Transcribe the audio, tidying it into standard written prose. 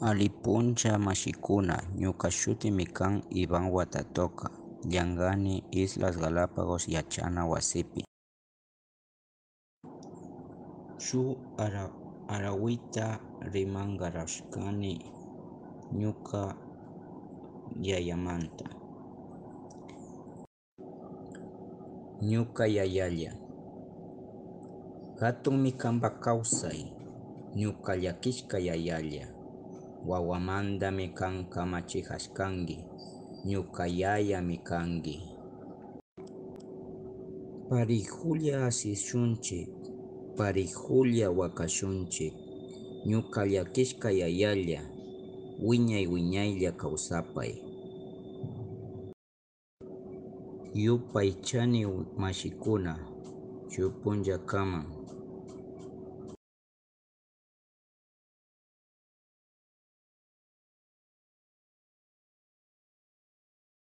Alipuncha mashikuna, ñuka shutimi kan Iván Watatoka, llankani Islas Galápagos yachana wasipi. Shuk arawita rimangarashkani ñuka yayamanta. Ñuka yayalla, hatunmi kanpa kawsay, ñuka llakishka yayalla. Wawamantami kan kamachijashkanki, ñuka yayami kanki. Parikulla asishunchik, parikulla wakashunchik, ñuka llakishka yayalla, wiñay wiñaylla kawsapay. Yupaychani mashikuna, shuk punllakaman